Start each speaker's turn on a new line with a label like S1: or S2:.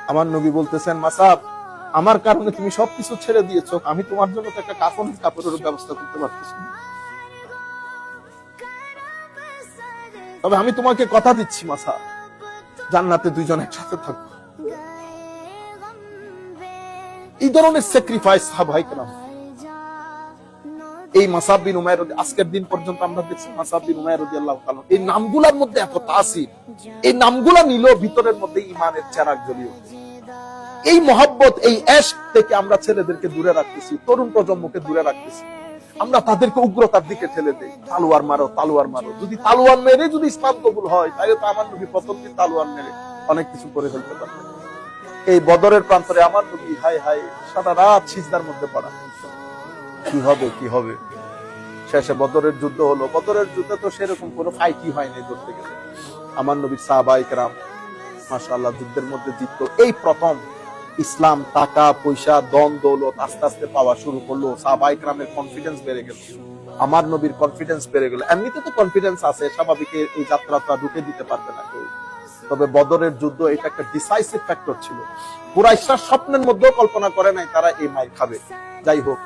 S1: আমার নবী বলতেছেন, মাসাব, আমার কারণে তুমি সবকিছু ছেড়ে দিয়েছো, আমি তোমার জন্য তো একটা কাপড়ের ব্যবস্থা করতে পারতেছি না। তবে আমি তোমাকে কথা দিচ্ছি মাসাব, জান্নাতে দুইজন একসাথে থাকবো। এই ধরনের স্যাক্রিফাইস সাহাবায়ে কেরাম। এই মাসাব বিন উমাইর, আজকের দিন পর্যন্ত আমরা দেখছি মাসাব বিন উমাইর রাদিয়াল্লাহু তাআলা, এই নামগুলোর মধ্যে এত তাসির, এই নামগুলা নিল ভিতরের মধ্যে ঈমানের চেরাগ জ্বলিয়ে। এই মহব্বত, এই ইশক থেকে আমরা ছেলেদেরকে দূরে রাখতেছি, তরুণ প্রজন্মকে দূরে রাখতেছি। আমরা তাদেরকে উগ্রতার দিকে ঠেলে দেই, তালোয়ার মারো, তালোয়ার মারো। যদি তালোয়ার মেরে যদি ইসলাম কবুল হয়, তাহলে তো আমার নবী প্রথম দিন তালোয়ার মেরে অনেক কিছু করে ফেলতে পারতেন। এই বদরের প্রান্তরে আমার নবী হায় হায় সারা রাত সিজদার মধ্যে পড়া, কি হবে কি হবে। শেষে বদরের যুদ্ধ হলো। বদরের যুদ্ধে তো সেরকম কোনো ফাইটই হয়নি ধরতে গেলে। আমার নবীর সাহাবায়ে কেরাম মাশাআল্লাহ যুদ্ধের মধ্যে জিততো। এই প্রথম ইসলাম টাকা পয়সা দন দৌলত আস্তে আস্তে পাওয়া শুরু করলো। সাহাবায়ে কেরামের কনফিডেন্স বেড়ে গেল, আমার নবীর কনফিডেন্স বেড়ে গেল। এমনিতে তো কনফিডেন্স আছে, স্বাভাবিক এই যাত্রাটা ঢুকে দিতে পারবে না কেউ। তবে বদরের যুদ্ধ এটা একটা ডিসাইসিভ ফ্যাক্টর ছিল। কুরাইশরা স্বপ্নের মধ্যেও কল্পনা করে নাই তারা এই মাইর খাবে। যাই হোক।